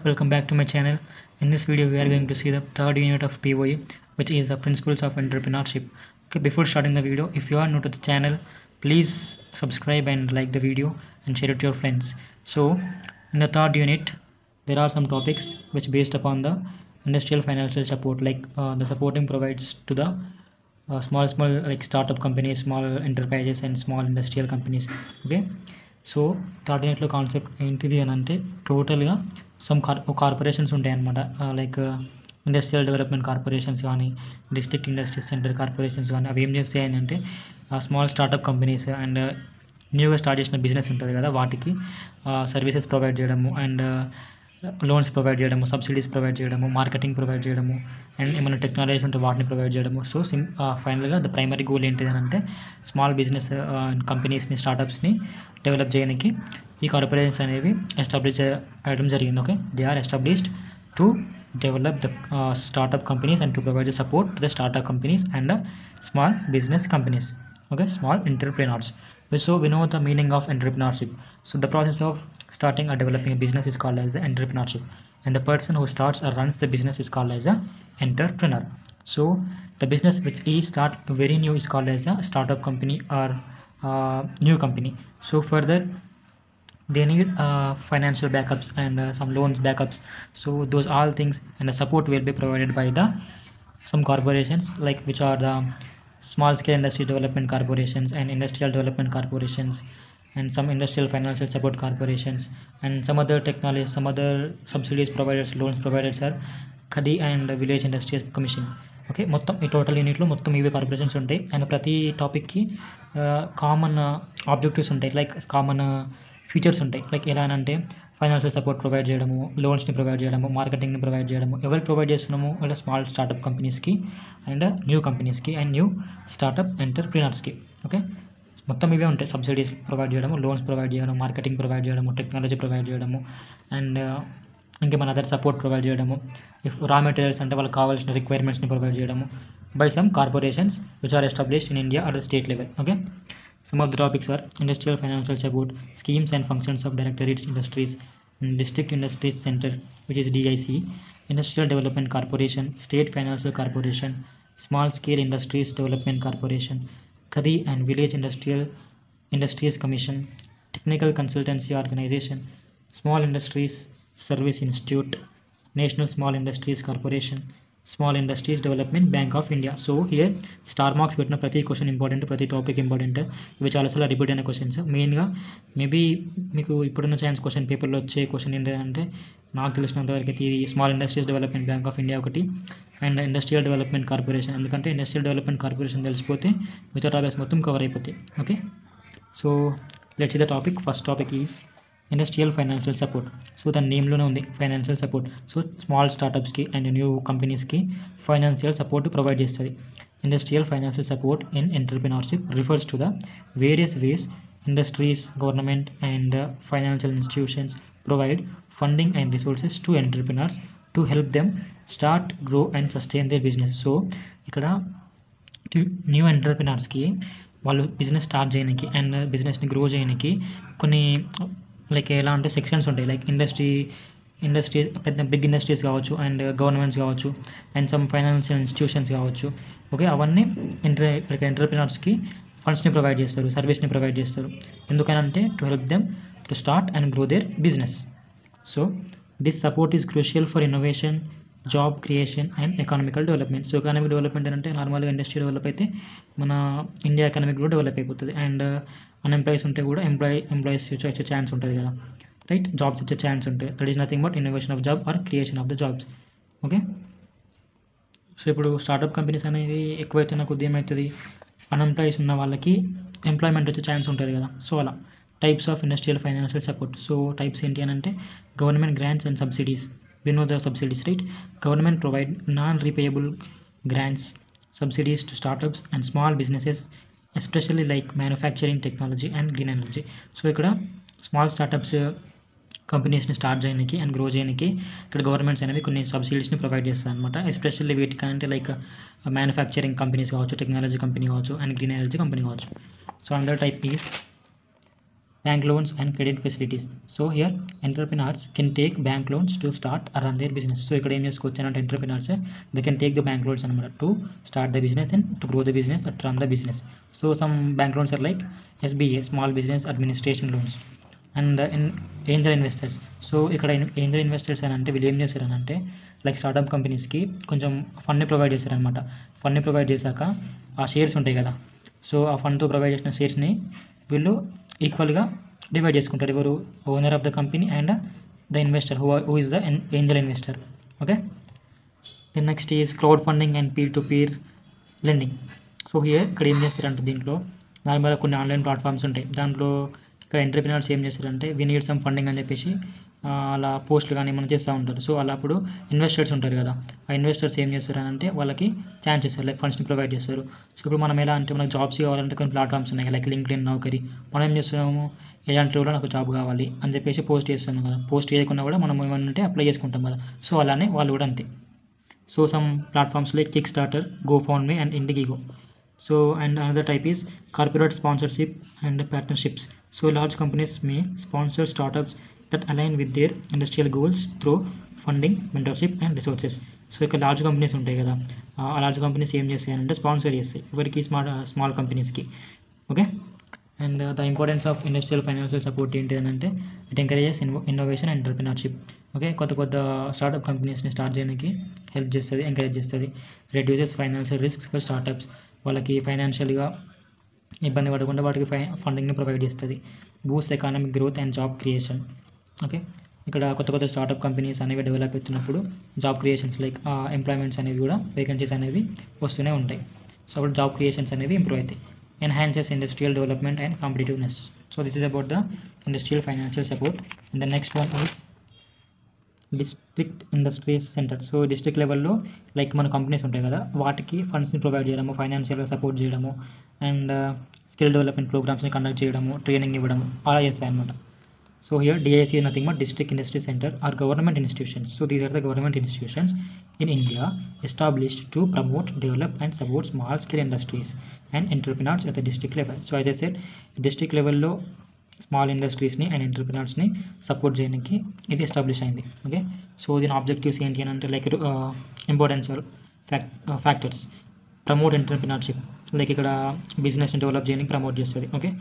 welcome back to my channel. In this video we are going to see the third unit of POE, which is the principles of entrepreneurship. Okay, before starting the video, if you are new to the channel, please subscribe and like the video and share it to your friends. So in the third unit there are some topics which based upon the industrial financial support, like the supporting provides to the small like startup companies, small enterprises and small industrial companies. Okay, so third యూనిట్లో concept ఏంటిది అని అంటే టోటల్గా some corporations ఉంటాయి అన్నమాట. Like industrial development corporations కానీ district industries centre corporations కానీ అవి ఏం చేస్తాయని అంటే స్మాల్ స్టార్టప్ కంపెనీస్ అండ్ న్యూగా స్టార్ట్ చేసిన బిజినెస్ ఉంటుంది కదా, వాటికి సర్వీసెస్ ప్రొవైడ్ చేయడము అండ్ లోన్స్ ప్రొవైడ్ చేయడము, సబ్సిడీస్ ప్రొవైడ్ చేయడము, మార్కెటింగ్ ప్రొవైడ్ చేయడము అండ్ ఏమైనా టెక్నాలజీస్ ఉంటే వాటిని ప్రొవైడ్ చేయడము. సో ఫైనల్గా ద ప్రైమరీ గోల్ ఏంటిది అని అంటే స్మాల్ బిజినెస్ కంపెనీస్ని, స్టార్టప్స్ని డెవలప్ చేయడానికి ఈ కార్పొరేషన్స్ అనేవి ఎస్టాబ్లిష్ చేయడం జరిగింది. Okay, they are established to develop the startup companies and to provide the support to the startup companies and the small business companies. Okay, small entrepreneurs. So we know the meaning of entrepreneurship. So the process of starting or developing a business is called as the entrepreneurship, and the person who starts or runs the business is called as a entrepreneur. So the business which is start very new is called as a startup company or new company. So further they need financial backups and some loans backups. So those all things and the support will be provided by the some corporations, like which are the small scale industry development corporations and industrial development corporations and some industrial financial support corporations and some other technology, some other subsidies providers, loans providers are KADI and village industries commission. Okay, మొత్తం ఈ total యూనిట్లో మొత్తం ఇవే corporations ఉంటాయి and ప్రతి టాపిక్కి common objectives ఉంటాయి, like common features ఉంటాయి. Like ఎలా అంటే ఫైనాన్షియల్ సపోర్ట్ ప్రొవైడ్ చేయడము, లోన్స్ని ప్రొవైడ్ చేయడము, మార్కెటింగ్ని ప్రొవైడ్ చేయడము. ఎవరికి ప్రొవైడ్ చేస్తున్నాము అంటే స్మాల్ స్టార్టప్ కంపెనీస్కి అండ్ న్యూ కంపెనీస్కి అండ్ న్యూ స్టార్టప్ ఎంటర్ప్రీనర్స్కి. ఓకే, మొత్తం ఇవే ఉంటాయి. సబ్సిడీస్ ప్రొవైడ్ చేయడము, లోన్స్ ప్రొవైడ్ చేయడము, మార్కెటింగ్ ప్రొవైడ్ చేయడము, టెక్నాలజీ ప్రొవైడ్ చేయడము అండ్ ఇంకేమైనా అదర్ సపోర్ట్ ప్రొవైడ్ చేయడము. ఇఫ్ రా మెటీరియల్స్ అంటే వాళ్ళకి కావాల్సిన రిక్వైర్మెంట్స్ని ప్రొవైడ్ చేయడము by some corporations which are established in India or state level. Okay, some of the topics are industrial financial support, schemes and functions of directorates, industries, district industries center which is DIC, industrial development corporation, state financial corporation, small scale industries development corporation, KADI and village industries commission, technical consultancy organization, small industries service institute, national small industries corporation, small industries development bank of India. So here star marks పెట్టిన ప్రతి question important, ప్రతి topic important. ఇవి చాలాసార్లు repeat అయిన questions. మెయిన్గా maybe మీకు ఇప్పుడున్న science question పేపర్లో వచ్చే క్వశ్చన్ ఏంటంటే నాకు తెలిసినంతవరకు అయితే ఇది small industries development bank of India ఒకటి అండ్ ఇండస్ట్రియల్ డెవలప్మెంట్ కార్పొరేషన్. ఎందుకంటే ఇండస్ట్రియల్ డెవలప్మెంట్ కార్పొరేషన్ తెలిసిపోతే మిగతా టాపిక్స్ మొత్తం కవర్ అయిపోతాయి. Okay, so let's see the topic. First topic is industrial financial support. So దాని నేమ్లోనే ఉంది ఫైనాన్షియల్ సపోర్ట్. సో స్మాల్ స్టార్టప్స్కి అండ్ న్యూ కంపెనీస్కి ఫైనాన్షియల్ సపోర్ట్ ప్రొవైడ్ చేస్తుంది. Industrial financial support in entrepreneurship refers to the various ways industries, government and financial institutions provide funding and resources to entrepreneurs to help them start, grow and sustain their business. So ఇక్కడ new ఎంటర్ప్రినర్స్కి వాళ్ళు business start చేయడానికి and బిజినెస్ని grow చేయడానికి కొన్ని like ఎలా అంటే sections ఉంటాయి. Like industries పెద్ద బిగ్ ఇండస్ట్రీస్ కావచ్చు అండ్ గవర్నమెంట్స్ కావచ్చు అండ్ సమ్ ఫైనాన్షియల్ ఇన్స్టిట్యూషన్స్ కావచ్చు. ఓకే, అవన్నీ ఎంటర్ప్రినర్స్కి ఫండ్స్ని ప్రొవైడ్ చేస్తారు, సర్వీస్ని ప్రొవైడ్ చేస్తారు. ఎందుకనంటే to help them to start and grow their business. So this support is crucial for innovation, job creation and economical development. So economic development అంటే నార్మల్గా industry develop అయితే మన ఇండియా ఎకనామిక్ కూడా డెవలప్ అయిపోతుంది అండ్ అన్ఎంప్లాయీస్ ఉంటే కూడా employees వచ్చే chance ఉంటుంది కదా, రైట్? జాబ్స్ వచ్చే ఛాన్స్ ఉంటాయి. That is nothing but innovation of job or creation of the jobs. Okay, so ఇప్పుడు స్టార్టప్ కంపెనీస్ అనేవి ఎక్కువైతే నాకు ఏమవుతుంది, అన్ఎంప్లాయీస్ ఉన్న వాళ్ళకి ఎంప్లాయ్మెంట్ వచ్చే ఛాన్స్ ఉంటుంది కదా. సో అలా types of industrial financial support. So types ఏంటి అని అంటే government grants and subsidies. We know the subsidies, right? Government provide non-repayable grants, subsidies to startups and small businesses, especially like manufacturing, technology and green energy. So ఇక్కడ small startups కంపెనీస్ని start చేయడానికి and grow చేయడానికి ఇక్కడ governments అనేవి కొన్ని సబ్సిడీస్ని provide చేస్తాయి అనమాట. Especially వీటికంటే like manufacturing companies కావచ్చు, technology company కావచ్చు అండ్ గ్రీన్ ఎనర్జీ కంపెనీ కావచ్చు. సో అందర్ type is bank loans and credit facilities. So here entrepreneurs can take bank loans to start or run their business. So ఇక్కడ ఏం చేసుకోవచ్చు అంటే entrepreneurs they can take the bank loans అనమాట to start the business and to grow the business or to run the business. So some bank loans are like SBA, small business administration loans, and Angel investors. So ఇక్కడ Angel investors అని అంటే వీళ్ళు ఏం చేస్తారని అంటే like startup కంపెనీస్కి కొంచెం ఫండ్ని ప్రొవైడ్ చేస్తారనమాట. ఫండ్ని ప్రొవైడ్ చేశాక ఆ షేర్స్ ఉంటాయి కదా, సో ఆ ఫండ్తో ప్రొవైడ్ చేసిన షేర్స్ని వీళ్ళు ఈక్వల్గా డివైడ్ చేసుకుంటారు. ఎవరు? Owner of the company and the investor who is the angel investor. Okay, then next is crowd funding and peer to peer lending. So ఇక్కడ ఏం చేస్తారంటే దీంట్లో నార్మల్గా కొన్ని ఆన్లైన్ ప్లాట్ఫామ్స్ ఉంటాయి. దాంట్లో ఇక్కడ ఎంటర్ప్రినర్స్ ఏం చేస్తారంటే వి నీడ్ సమ్ ఫండింగ్ అని చెప్పేసి అలా పోస్టులు కానీ ఏమైనా చేస్తూ ఉంటారు. సో అలా అప్పుడు ఇన్వెస్టర్స్ ఉంటారు కదా, ఆ ఇన్వెస్టర్స్ ఏం చేస్తారంటే వాళ్ళకి ఛాన్స్ ఇస్తారు, లైక్ ఫండ్స్ని ప్రొవైడ్ చేస్తారు. సో ఇప్పుడు మనం ఎలా అంటే మనకు జాబ్స్ కావాలంటే కొన్ని ప్లాట్ఫామ్స్ ఉన్నాయి లైక్ లింక్డ్ఇన్, నౌకరీ. మనం ఏం చేస్తున్నాము, ఇలాంటి కూడా నాకు జాబ్ కావాలి అని చెప్పేసి పోస్ట్ చేస్తున్నాం కదా, పోస్ట్ చేయకుండా కూడా మనం ఏమన్నా అప్లై చేసుకుంటాం కదా. సో అలానే వాళ్ళు కూడా అంతే. So some platforms like kick starter, GoFundMe and Indiegogo. So and another type is corporate sponsorship and partnerships. So large companies may sponsor startups that align with their industrial goals through funding, mentorship and resources. So ఇక్కడ large companies ఉంటాయి కదా, ఆ large companies ఏం చేస్తాయంటే sponsor చేస్తాయి ఎవరికి, small కంపెనీస్కి. Okay, and the importance of industrial financial support ఏంటి అని అంటే it encourages innovation and entrepreneurship. Okay, కొత్త స్టార్టప్ కంపెనీస్ని స్టార్ట్ చేయడానికి హెల్ప్ చేస్తుంది, ఎంకరేజ్ చేస్తుంది. Reduces financial risks for startups, వాళ్ళకి ఫైనాన్షియల్గా ఇబ్బంది పడకుండా వాటికి ఫండింగ్ని ప్రొవైడ్ చేస్తుంది. Boost economic growth and job creation. Okay, ఇక్కడ కొత్త స్టార్టప్ కంపెనీస్ అనేవి డెవలప్ అవుతున్నప్పుడు జాబ్ క్రియేషన్స్ లైక్ ఎంప్లాయ్మెంట్స్ అనేవి కూడా వేకెన్సీస్ అనేవి వస్తూనే ఉంటాయి. సో అప్పుడు జాబ్ క్రియేషన్స్ అనేవి ఇంప్రూవ్ అవుతాయి. Enhances industrial development and competitiveness. So this is about the industrial financial support. And the next one is district industries centre. So district లెవెల్లో like మన కంపెనీస్ ఉంటాయి కదా, వాటికి ఫండ్స్ని ప్రొవైడ్ చేయడము, ఫైనాన్షియల్గా సపోర్ట్ చేయడము, అండ్ స్కిల్ డెవలప్మెంట్ ప్రోగ్రామ్స్ని కండక్ట్ చేయడము, ట్రైనింగ్ ఇవ్వడము అలా చేస్తాయి అనమాట. So here DIC is nothing but district industry center are government institutions. So these are the government institutions in India established to promote, develop and support small scale industries and entrepreneurs at the district level. So as I said, district level లో small ఇండస్ట్రీస్ని and ఎంటర్ప్రినర్స్ని support చేయడానికి ఇది establish అయింది. Okay, so దీని objectives ఏంటి అని అంటే like importance factors, promote entrepreneurship, like ఇక్కడ బిజినెస్ని డెవలప్ చేయడానికి ప్రమోట్ చేస్తుంది. Okay,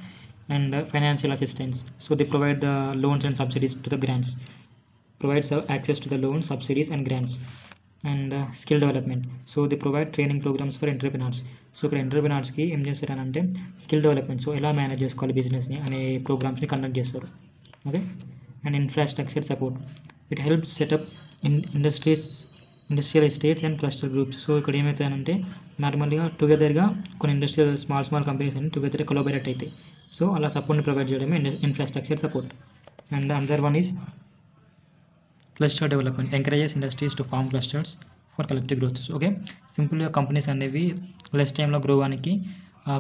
and financial assistance. So they provide the loans and subsidies to the grants, provides access to the loans, subsidies and grants. And skill development. So they provide training programs for entrepreneurs. So ఇక్కడ ఎంటర్ప్రినర్స్కి ఏం చేస్తారు అంటే skill development, so ఎలా manage చేసుకోవాలి బిజినెస్ని అనే ప్రోగ్రామ్స్ని కండక్ట్ చేస్తారు. Okay, and infrastructure support. It helps set up industrial estates and cluster groups. So ఇక్కడ ఏమవుతాయంటే నార్మల్గా టుగెదర్గా కొన్ని ఇండస్ట్రియల్ స్మాల్ కంపెనీస్ అన్ని టుగెదర్ కొలాబరేట్ అవుతాయి. సో అలా సపోర్ట్ని ప్రొవైడ్ చేయడమే infrastructure support. And another one is cluster development, encourages industries to form clusters for collective growth. Okay, సింపుల్గా కంపెనీస్ అనేవి లెస్ టైంలో గ్రో అవ్వడానికి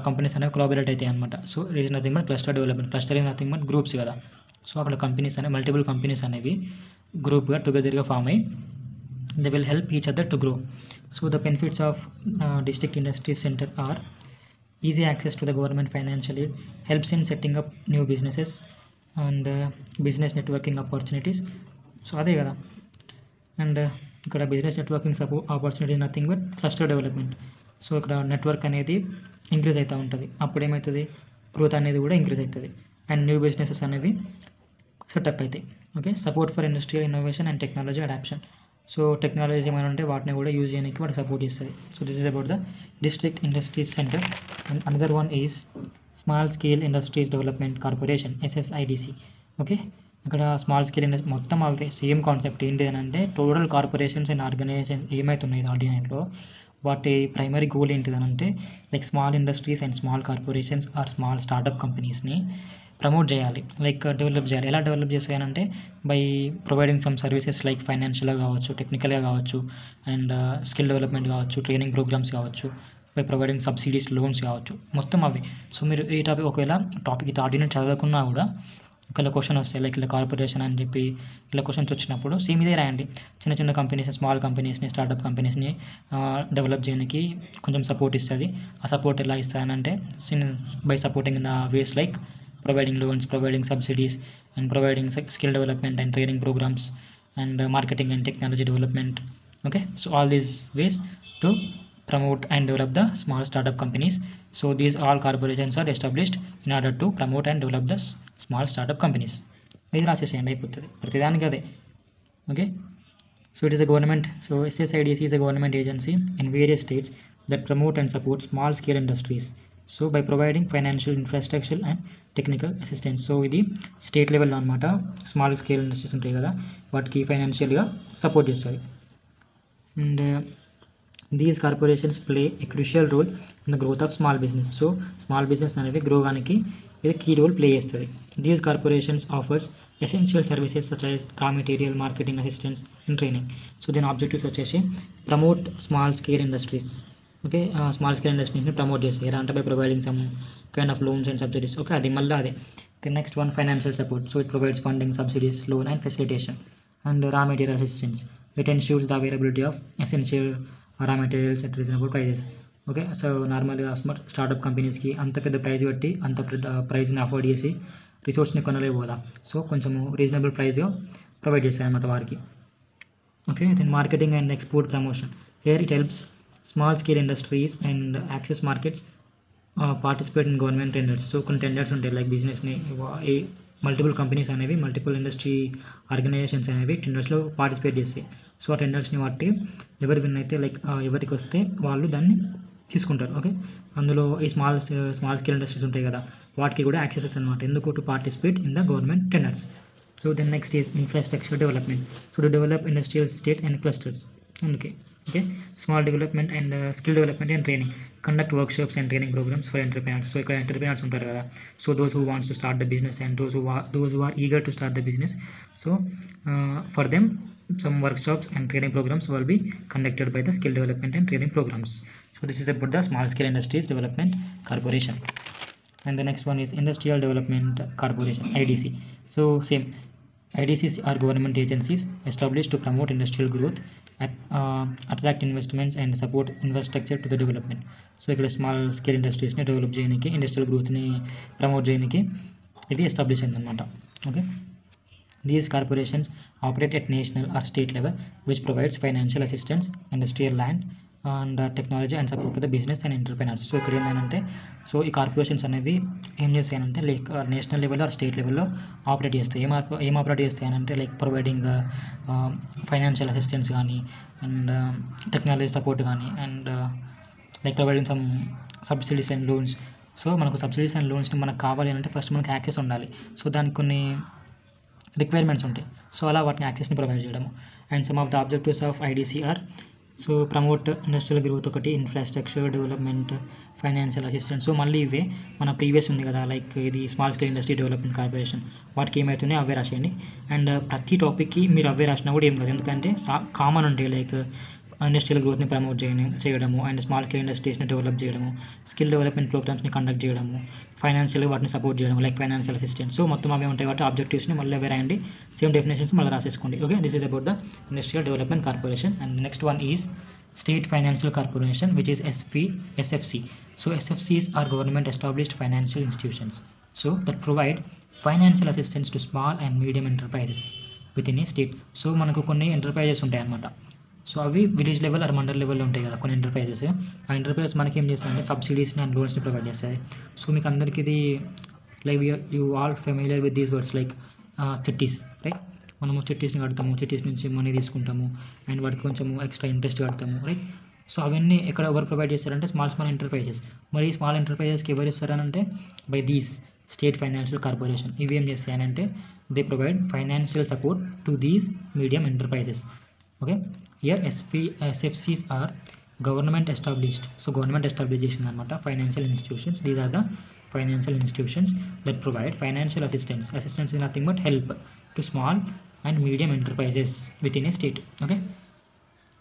కంపెనీస్ అనేవి కొలాబరేట్ అవుతాయి అనమాట. So it is nothing but cluster development. Cluster is nothing but groups కదా. So అక్కడ companies అనేవి మల్టిపుల్ కంపెనీస్ అనేవి గ్రూప్గా టుగెదర్గా ఫామ్ అయ్యి they will help each other to grow. So the benefits of district industry centre are easy access to the government financial aid, helps in setting up new businesses and business networking opportunities. So అదే కదా. And ఇక్కడ business networking opportunity nothing but cluster development. So ఇక్కడ network అనేది increase అవుతూ ఉంటుంది, అప్పుడు ఏమవుతుంది, growth అనేది కూడా ఇంక్రీజ్ అవుతుంది అండ్ న్యూ బిజినెసెస్ అనేవి సెటప్ అవుతాయి. Okay, support for industrial innovation and technology adoption. So technology ఏమైనా ఉంటే వాటిని కూడా యూజ్ చేయడానికి వాటికి సపోర్ట్ ఇస్తుంది. So this is about the district industries centre. And another one is small scale industries development corporation, SSIDC. Okay, ఇక్కడ small scale industry మొత్తం అవే సేమ్ కాన్సెప్ట్. ఏంటి అని అంటే టోటల్ కార్పొరేషన్స్ అండ్ ఆర్గనైజేషన్ ఏమవుతున్నాయి ఆర్డినైట్లో వాటి ప్రైమరీ గోల్ ఏంటిదని అంటే like small industries and small corporations or small startup కంపెనీస్ని ప్రమోట్ చేయాలి, లైక్ డెవలప్ చేయాలి. ఎలా డెవలప్ చేస్తాయనంటే by providing some services like ఫైనాన్షియల్గా కావచ్చు, టెక్నికల్గా కావచ్చు, అండ్ స్కిల్ డెవలప్మెంట్ కావచ్చు, ట్రైనింగ్ ప్రోగ్రామ్స్ కావచ్చు, బై ప్రొవైడింగ్ సబ్సిడీస్, లోన్స్ కావచ్చు, మొత్తం అవి. సో మీరు ఈ టాపిక్ ఒకవేళ టాపిక్ ఆర్డినెట్ చదవకున్నా కూడా ఒకవేళ క్వశ్చన్ వస్తాయి లైక్ ఇలా కార్పొరేషన్ అని చెప్పి ఇలా క్వశ్చన్స్ వచ్చినప్పుడు సేమ్ ఇదే రాయండి. చిన్న చిన్న కంపెనీస్, స్మాల్ కంపెనీస్ని, స్టార్టప్ కంపెనీస్ని డెవలప్ చేయడానికి కొంచెం సపోర్ట్ ఇస్తుంది. ఆ సపోర్ట్ ఎలా ఇస్తాయనంటే by supporting in the ways like providing loans, providing subsidies, and providing skill development and training programs, and marketing and technology development. Okay, so all these ways to promote and develop the small startup companies. So these all corporations are established in order to promote and develop the small startup companies. ఇది రాసేసేయండి, అయిపోతుంది ప్రతిదానికి అదే. Okay, so it is a government, so SSIDC is a government agency in various states that promote and support small scale industries, so by providing financial infrastructure and technical assistance. So ఇది state లెవెల్లో అనమాట. Small scale industries ఉంటాయి కదా, వాటికి ఫైనాన్షియల్గా support చేస్తుంది. And these corporations play a crucial role in the growth of small business. So small business అనేవి గ్రోగానికి ఇది కీ రోల్ ప్లే చేస్తుంది. These corporations offers essential services such as raw material, marketing assistance and training. So దీని objectives వచ్చేసి promote small scale industries. Okay, small scale ఇండస్ట్రీస్ని promote చేస్తాయి ఎలా అంటే by providing some kind of loans and subsidies. Okay, అది మళ్ళీ అదే. The next one financial support. So it provides funding, subsidies, loan and facilitation, and raw material assistance. It ensures the availability of essential raw materials at reasonable prices. Okay, so నార్మల్గా startup కంపెనీస్కి అంత పెద్ద price పెట్టి అంత ప్రైస్ని afford చేసి రిసోర్స్ని కొనలేవు కదా, so కొంచెము reasonable ప్రైస్గా provide చేస్తాయి అన్నమాట వారికి. Okay, then marketing and export promotion. Here it helps small scale industries and access markets, participate in government tenders. So కొన్ని టెండర్స్ ఉంటాయి, లైక్ బిజినెస్ని మల్టిపుల్ కంపెనీస్ అనేవి, మల్టిపుల్ ఇండస్ట్రీ ఆర్గనైజేషన్స్ అనేవి టెండర్స్లో పార్టిసిపేట్ చేస్తాయి. సో ఆ టెండర్స్ని బట్టి ఎవరు విన్ అయితే లైక్ ఎవరికి వస్తే వాళ్ళు దాన్ని తీసుకుంటారు. ఓకే, అందులో ఈ స్మాల్ స్కేల్ ఇండస్ట్రీస్ ఉంటాయి కదా, వాటికి కూడా యాక్సెసెస్ అనమాట. ఎందుకు? To participate in the government tenders. So then next is infrastructure development. So to develop industrial states and clusters. అందుకే okay, small development and skill development and training. Conduct workshops and training programmes for entrepreneurs. So ఇక్కడ entrepreneurs ఉంటారు కదా, so those who wants to start the business and those who are eager to start the business. So for them some workshops and training programs will be conducted by the skill development and training programs. So this is about the small scale industries development corporation. And the next one is industrial development corporation, IDC. So same, IDCs are government agencies established to promote industrial growth, attract investments and support infrastructure to the development. So ఇక్కడ small scale ఇండస్ట్రీస్ని develop చేయడానికి, industrial గ్రోత్ని promote చేయడానికి ఇది establish అయిందన్నమాట. Okay, these corporations operate at national or state level, which provides financial assistance, industrial land and technology and support to the business and entrepreneurs. So ఇక్కడ ఏంటంటే, so ఈ corporations అనేవి ఏం చేస్తాయనంటే like national level or state లెవెల్లో operate చేస్తాయి. ఏం operate చేస్తాయనంటే లైక్ ప్రొవైడింగ్ ఫైనాన్షియల్ అసిస్టెన్స్ కానీ, అండ్ టెక్నాలజీ సపోర్ట్ కానీ, and like providing some subsidies and loans. So మనకు సబ్సిడీస్ అండ్ లోన్స్ని మనకు కావాలి అంటే ఫస్ట్ మనకు యాక్సెస్ ఉండాలి. సో దానికి కొన్ని రిక్వైర్మెంట్స్ ఉంటాయి, సో అలా వాటిని యాక్సెస్ని ప్రొవైడ్ చేయడము. And some of the objectives of IDC are, so promote industrial growth ఒకటి, infrastructure development, financial assistance. So మళ్ళీ ఇవే మన ప్రీవియస్ ఉంది కదా, లైక్ ఇది small scale industry development corporation, వాటికి ఏమవుతున్నాయి అవే రాసేయండి. అండ్ ప్రతి టాపిక్కి మీరు అవే రాసినా కూడా ఏం కాదు, ఎందుకంటే కామన్ ఉంటాయి. లైక్ ఇండస్ట్రియల్ గ్రోత్ని ప్రమోట్ చేయడము, అండ్ స్మాల్ స్కేల్ ఇండస్ట్రీస్ని డెవలప్ చేయడము, స్కిల్ డెవలప్మెంట్ ప్రోగ్రామ్స్ని కండక్ట్ చేయడము, ఫైనాన్షియల్గా వాటిని సపోర్ట్ చేయడం, లైక్ ఫైనాన్షియల్ అసిస్టెన్స్. సో మొత్తం అవే ఉంటాయి కాబట్టి ఆబ్జెక్టివ్స్ని మళ్ళీ అవే రాయండి, సేమ్ డెఫినేషన్స్ మళ్ళీ రాసేసుకోండి. Okay, this is about the industrial development corporation. And next one is state financial corporation, which is SFC. So SFCs are government established financial institutions, so that provide financial assistance to small and medium enterprises within a state. So మనకు కొన్ని enterprises ఉంటాయి అన్నమాట. So అవి village level or mandal లెవెల్లో ఉంటాయి కదా కొన్ని enterprises. ఆ ఎంటర్ప్రైజెస్ మనకి ఏం చేస్తాయంటే సబ్సిడీస్ని అండ్ లోన్స్ని ప్రొవైడ్ చేస్తాయి. సో మీకు అందరికీ ఇది like you all familiar with these words like చిట్టీస్, right? మనము చిట్టీస్ని కడతాము, చిట్టీస్ నుంచి మనీ తీసుకుంటాము, అండ్ వాటికి కొంచెం ఎక్స్ట్రా ఇంట్రెస్ట్ కడతాము, రైట్? సో అవన్నీ ఎవరు ప్రొవైడ్ చేస్తారంటే స్మాల్ ఎంటర్ప్రైజెస్. మరి స్మాల్ ఎంటర్ప్రైజెస్కి ఎవరు ఇస్తారనంటే by these state financial corporation. ఇవి ఏం చేస్తాయనంటే they provide financial support to these medium enterprises. Okay, here SFCs are government established. So government establish చేసింది అనమాట financial institutions. These are the financial institutions that provide financial assistance. Assistance is nothing but help to small and medium enterprises within a state. Okay,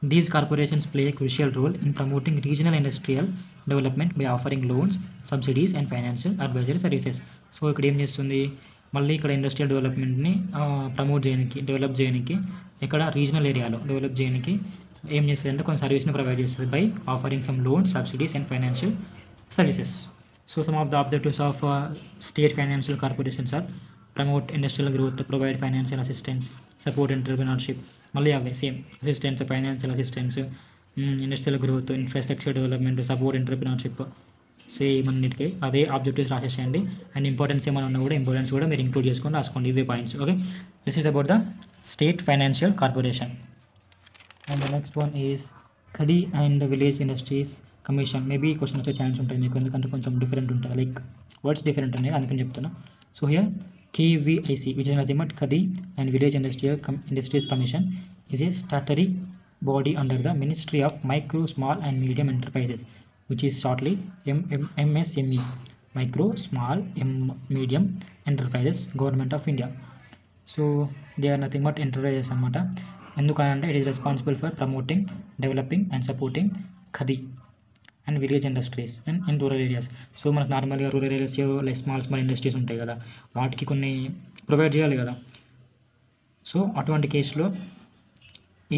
these corporations play a crucial role in promoting regional industrial development by offering loans, subsidies and financial advisory services. So ఇక్కడ ఏం చేస్తుంది, మళ్ళీ ఇక్కడ industrial డెవలప్మెంట్ని promote చేయడానికి, develop చేయడానికి, ఇక్కడ regional ఏరియాలో develop చేయడానికి ఏం చేస్తుంది అంటే కొన్ని సర్వీస్ని ప్రొవైడ్ చేస్తుంది by offering some loans, subsidies and financial services. So some of the objectives of state financial corporations are promote industrial growth, provide financial assistance, support entrepreneurship. మళ్ళీ అవే same assistance, financial assistance, industrial growth, infrastructure development, support entrepreneurship, same అన్నిటికీ అదే objectives రాసేసేయండి. And importance ఏమైనా ఉన్నా కూడా importance కూడా మీరు include చేసుకొని రాసుకోండి ఇవే points. Okay, this is about the state financial corporation. And the next one is khadi and village industries commission. Maybe question వచ్చే ఛాన్స్ ఉంటుంది మీకు, ఎందుకంటే కొంచెం డిఫరెంట్ ఉంటుంది, లైక్ వర్డ్స్ డిఫరెంట్ ఉన్నాయి అందుకని చెప్తున్నా. So here KVIC, which is nothing but Khadi and Village Industries Commission, is a statutory body under the Ministry of Micro, Small and Medium Enterprises, which is shortly MSME, Micro, Small, Medium Enterprises, Government of India. So they are nothing but enterprises annamata. ఎందుకంటే it is responsible for promoting, developing and supporting Khadi and village industries and rural areas. So మనకు నార్మల్గా rural areas like small industries ఉంటాయి కదా, వాటికి కొన్ని provide చేయాలి కదా. So అటువంటి కేసులో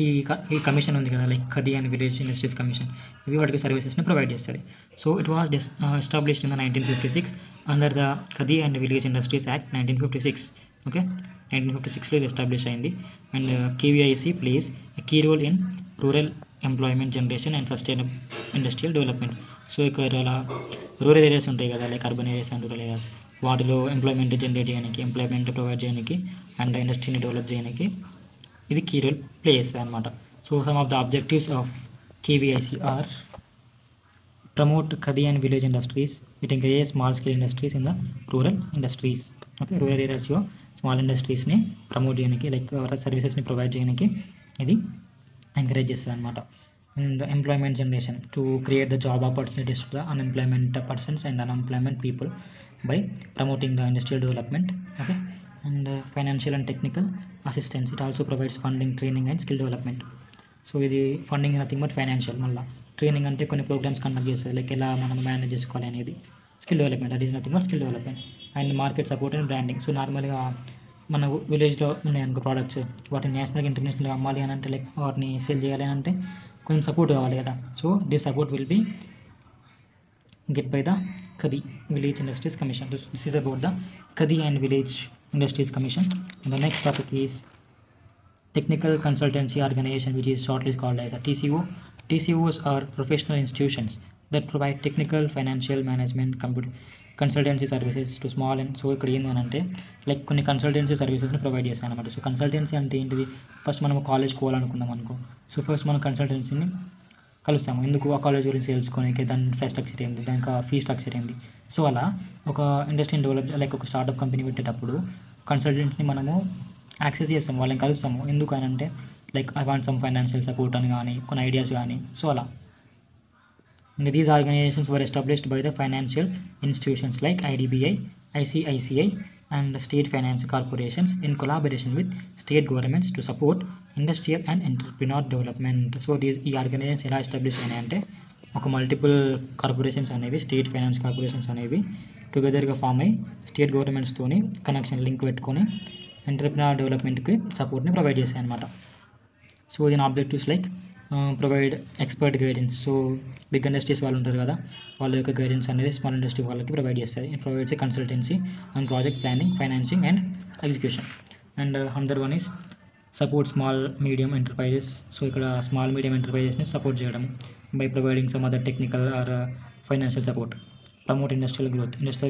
ఈ కమిషన్ ఉంది కదా, like Khadi and village industries commission, ఇవి వాటికి సర్వీసెస్ని ప్రొవైడ్ చేస్తుంది. So it was established in the 1956 under the Khadi and village industries act 1956. Okay, 1956లో ఇది ఎస్టాబ్లిష్ అయింది. And KVIC plays a key role in rural employment generation and sustainable industrial development. So ఇక్కడ rural areas ఉంటాయి కదా, like urban areas and rural areas, వాటిలో employment generate చేయడానికి, employment provide చేయడానికి and ఇండస్ట్రీని డెవలప్ చేయడానికి ఇది కీ రోల్ ప్లే చేస్తుంది అనమాట. So some of the objectives of KVIC are promote Khadi and village industries, it encourage small scale industries in the rural industries. Okay, rural ఏరియాస్లో small ఇండస్ట్రీస్ని promote చేయడానికి, like సర్వీసెస్ని provide చేయడానికి ఇది ఎంకరేజ్ చేస్తుంది అనమాట. And employment generation to create the job opportunities to the unemployment persons and unemployment people by promoting the industrial development. Okay, and financial and technical assistance, it also provides funding, training and skill development. So ఇది funding nothing but financial. మళ్ళీ training అంటే కొన్ని programmes conduct చేస్తుంది, like ఎలా మనం manage చేసుకోవాలి అనేది. Skill development, అది is nothing but skill development. And market support and branding. So నార్మల్గా మన విలేజ్లో ఉన్నాయనుకో ప్రోడక్ట్స్, వాటిని నేషనల్గా ఇంటర్నేషనల్గా అమ్మాలి అని అంటే, లైక్ వాటిని సేల్ చేయాలి అని అంటే కొంచెం సపోర్ట్ కావాలి కదా. So this support will be get by the Khadi village industries commission. This is about the Khadi and village industries commission. And the next topic is technical consultancy organisation, which is shortly called as a TCO. TCOs are professional institutions that provide technical, financial, management, consultancy services to small and. So ఇక్కడ ఏంటంటే like కొన్ని consultancy సర్వీసెస్ని provide చేస్తాను అనమాట. So consultancy అంటే ఏంటిది, first మనం కాలేజ్కి పోవాలనుకుందాం అనుకో, సో ఫస్ట్ మనం కన్సల్టెన్సీని కలుస్తాము. ఎందుకు, ఆ కాలేజ్ గురించి తెలుసుకోనికి, దాని ఇన్ఫ్రాస్ట్రక్చర్ ఏంది, దానికి ఫీ స్ట్రక్చర్ ఏంది. సో అలా ఒక ఇండస్ట్రీని డెవలప్, లైక్ ఒక స్టార్టప్ కంపెనీ పెట్టేటప్పుడు కన్సల్టెన్సీని మనము యాక్సెస్ చేస్తాము, వాళ్ళని కలుస్తాము. ఎందుకు అని అంటే like I want some financial support అని కానీ, కొన్ని ఐడియాస్ కానీ. సో అలా these organizations were established by the financial institutions like IDBI, ICICI and state finance corporations in collaboration with state governments to support industrial and entrepreneur development. So these organizations ఎలా establish అయినాయి అంటే, ఒక multiple corporations అనేవి, state finance corporations అనేవి టుగెదర్గా form అయ్యి state గవర్నమెంట్స్తోని connection link పెట్టుకొని ఎంటర్ప్రినర్ డెవలప్మెంట్కి సపోర్ట్ని ప్రొవైడ్ చేస్తాయి అనమాట. సో దీని objectives like provide expert guidance. So big industries వాళ్ళు ఉంటారు కదా, వాళ్ళ యొక్క గైడెన్స్ అనేది స్మాల్ ఇండస్ట్రీ వాళ్ళకి ప్రొవైడ్ చేస్తుంది. It provides a consultancy and project planning, financing and execution. And another one is support small medium enterprises. So ఇక్కడ small medium ఎంటర్ప్రైజెస్ని సపోర్ట్ చేయడం by providing some other technical or financial support. Promote industrial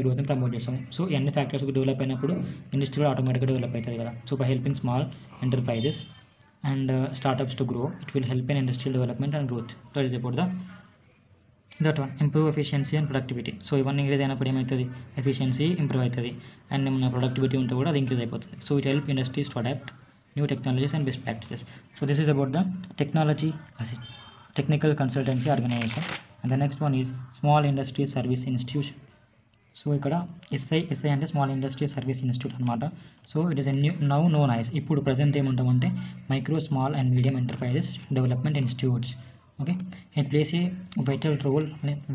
గ్రోత్ని promote చేస్తాం. So ఈ అన్ని factors develop అయినప్పుడు industry కూడా ఆటోమేటిక్గా డెవలప్ అవుతుంది కదా. So by helping small enterprises and startups to grow, it will help in industrial development and growth. That is about that one. Improve efficiency and productivity. So ఇవన్నీ increase అయినప్పుడు ఏమవుతుంది, efficiency improve అవుతుంది and మన productivity ఉంటే కూడా అది increase అయిపోతుంది. So it help industries to adapt new technologies and best practices. So this is about the technical consultancy organisation. And the next one is small industry service institution. So ఇక్కడ S I అంటే small industry service institute అనమాట. So it is now known as, ఇప్పుడు present ఏముంటామంటే micro, small and medium enterprises development institutes. Okay, it plays a vital role,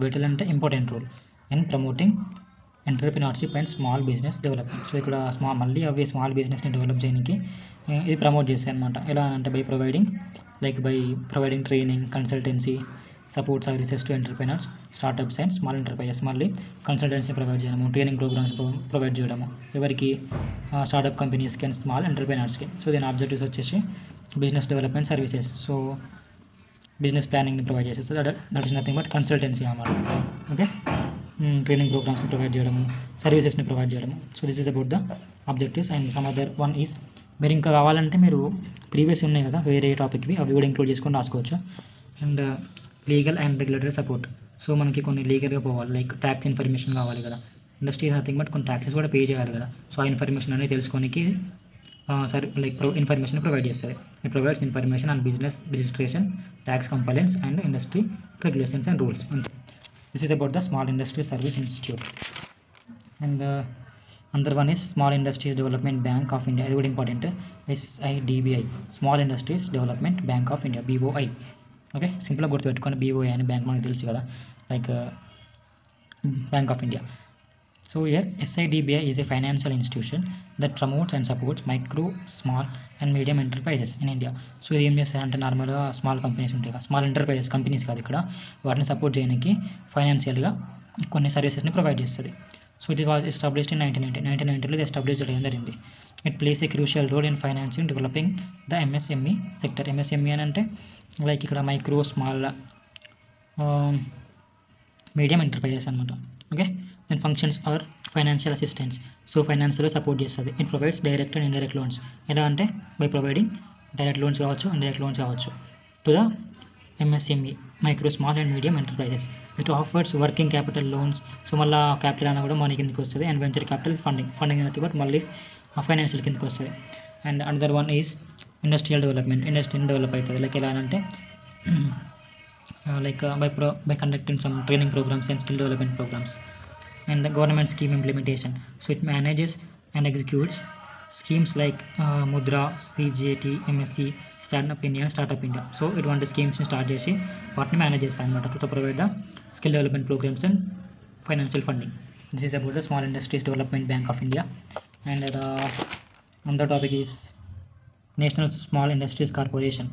vital అంటే important role in promoting entrepreneurship and small business development. So ఇక్కడ మళ్ళీ అవి small బిజినెస్ని develop చేయడానికి ఇది promote చేస్తాయి అనమాట. ఎలా అంటే by providing training, consultancy support services to entrepreneurs, startups and small enterprises. మళ్ళీ కన్సల్టెన్సీ ప్రొవైడ్ చేయడము, ట్రైనింగ్ ప్రోగ్రామ్స్ ప్రొవైడ్ చేయడము ఎవరికి, స్టార్టప్ కంపెనీస్కి అండ్ స్మాల్ ఎంటర్ప్రెనర్స్కి. సో దీని ఆబ్జెక్టివ్స్ వచ్చేసి business development services. So business ప్లానింగ్ని ప్రొవైడ్ చేసేసి that is nothing but consultancy అన్నమాట. ఓకే, ట్రైనింగ్ ప్రోగ్రామ్స్ ప్రొవైడ్ చేయడము, సర్వీసెస్ని ప్రొవైడ్ చేయడము. So this is about the objectives. And some other one is, మీరు ఇంకా కావాలంటే మీరు ప్రీవియస్ ఉన్నాయి కదా వేరే టాపిక్వి, అవి కూడా ఇంక్లూడ్ చేసుకొని రాసుకోవచ్చు. And legal and regulatory support. So మనకి కొన్ని లీగల్గా పోవాలి, లైక్ ట్యాక్స్ ఇన్ఫర్మేషన్ కావాలి కదా. ఇండస్ట్రీ ఈజ్ నథింగ్ బట్ కొన్ని ట్యాక్సెస్ కూడా పే చేయాలి కదా. సో ఆ ఇన్ఫర్మేషన్ అనేది తెలుసుకోనికి ఇన్ఫర్మేషన్ ప్రొవైడ్ చేస్తుంది. It provides information on business registration, tax complaints and industry regulations and rules. This is about the small industry service institute. And another one is Small Industries Development Bank of India. ఇది కూడా important. SIDBI, small industries development bank of India, BOI. Okay, సింపుల్గా గుర్తుపెట్టుకోండి, BOI అనే bank మనకు తెలుసు కదా, like bank of India. So here SIDBI is a financial institution that promotes and supports micro, small and medium enterprises in India. So ఇది ఏం చేస్తారంటే నార్మల్గా స్మాల్ కంపెనీస్ ఉంటాయి కదా, స్మాల్ ఎంటర్ప్రైజెస్ కంపెనీస్ కాదు ఇక్కడ, వాటిని సపోర్ట్ చేయడానికి ఫైనాన్షియల్గా కొన్ని సర్వీసెస్ని ప్రొవైడ్ చేస్తుంది. So it was established in 1990. ఇది ఎస్టాబ్లిష్ చేయడం జరిగింది. It plays a crucial role in financing developing the MSME sector. MSME అని అంటే లైక్ ఇక్కడ మైక్రో, స్మాల్, మీడియం ఎంటర్ప్రైజెస్ అనమాట. Okay, then functions are financial assistance. So ఫైనాన్షియల్గా support చేస్తుంది. It provides direct and indirect loans. ఎలా అంటే by providing direct loans కావచ్చు, indirect loans కావచ్చు to the MSME, micro, small and medium enterprises. It offers working capital loans. So మళ్ళీ capital అన్న కూడా money కిందకి వస్తుంది. అండ్ వెంచర్ క్యాపిటల్ ఫండింగ్ అనేది బట్ మళ్ళీ ఫైనాన్షియల్ కిందకి వస్తుంది. And another one is industrial development. ఇండస్ట్రీని డెవలప్ అవుతుంది, లైక్ ఎలా అంటే like by conducting some training programmes and skill development programmes. And the government scheme implementation. So it manages and executes schemes like Mudra, CGAT, MSC, startup India. So ఇటువంటి స్కీమ్స్ని start చేసి వాటిని manage చేస్తాను అనమాట to provide the skill development programmes and financial funding. This is about the small industries development bank of India. And another topic is national small industries corporation.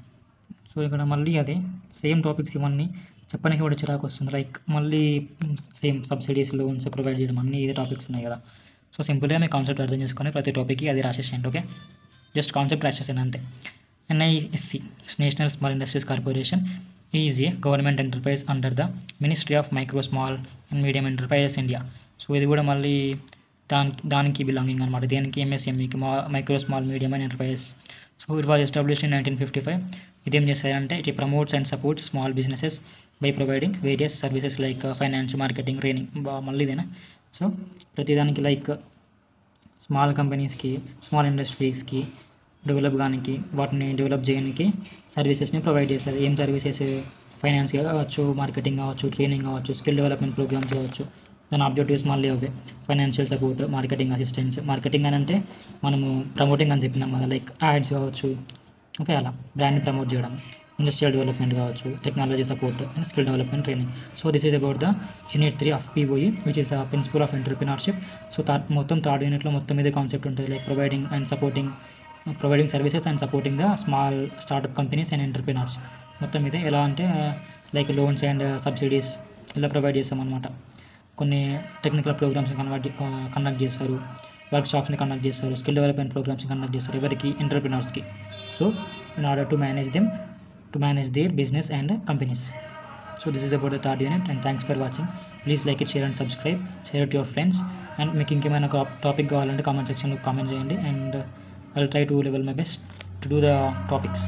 So ఇక్కడ మళ్ళీ అదే same topics ఇవన్నీ చెప్పడానికి కూడా చిరాకు వస్తుంది, లైక్ మళ్ళీ same subsidies, loans provide చేయడం అన్నీ ఇదే టాపిక్స్ ఉన్నాయి కదా. సో సింపుల్గా మీ కాన్సెప్ట్ అర్థం చేసుకొని ప్రతి టాపిక్కి అది రాసేసేయండి. ఓకే, జస్ట్ కాన్సెప్ట్ రాసేసాను అంతే. NISC, national small industries corporation, is a government enterprise under the ministry of micro, small and medium enterprises India. So ఇది కూడా మళ్ళీ దానికి బిలాంగింగ్ అనమాట. దేనికి, MSMEకి, micro, small, medium and enterprises. So it was established in 1955. ఇదేం చేస్తారంటే it promotes and supports small businesses by providing various services like finance, marketing, training. మళ్ళీ ఇదేనా. సో ప్రతిదానికి లైక్ స్మాల్ కంపెనీస్కి, స్మాల్ ఇండస్ట్రీస్కి డెవలప్ కానికి, వాటిని డెవలప్ చేయడానికి సర్వీసెస్ని ప్రొవైడ్ చేస్తారు. ఏం సర్వీసెస్, ఫైనాన్స్ కావచ్చు, మార్కెటింగ్ కావచ్చు, ట్రైనింగ్ కావచ్చు, స్కిల్ డెవలప్మెంట్ ప్రోగ్రామ్స్ కావచ్చు. దాని ఆబ్జెక్టివ్స్ మళ్ళీ అవే, financial support, marketing assistance. Marketing అని అంటే మనము ప్రమోటింగ్ అని చెప్పినాం కదా, లైక్ యాడ్స్ కావచ్చు. ఓకే, అలా బ్రాండ్ని ప్రమోట్ చేయడం. ఇండస్ట్రియల్ డెవలప్మెంట్ కావచ్చు, technology support and skill development training. So this is about the unit 3 of POE, which is the principle of entrepreneurship. So మొత్తం థర్డ్ యూనిట్లో మొత్తం ఇదే కాన్సెప్ట్ ఉంటుంది, like providing services and supporting the small startup companies and entrepreneurs. మొత్తం ఇదే ఎలా అంటే like loans and subsidies ఇలా ప్రొవైడ్ చేస్తామన్నమాట. కొన్ని టెక్నికల్ ప్రోగ్రామ్స్ కండక్ట్ చేస్తారు, వర్క్షాప్స్ని కండక్ట్ చేస్తారు, స్కిల్ డెవలప్మెంట్ ప్రోగ్రామ్స్ని కండక్ట్ చేస్తారు ఎవరికి, ఎంటర్ప్రినర్స్కి. So in order to manage their business and companies. So this is about the third unit, and thanks for watching. Please like it, share and subscribe, share it to your friends. And మీకు ఇంకేమైనా topic కావాలంటే comment సెక్షన్లో comment చేయండి, and I'll try to level my best to do the topics.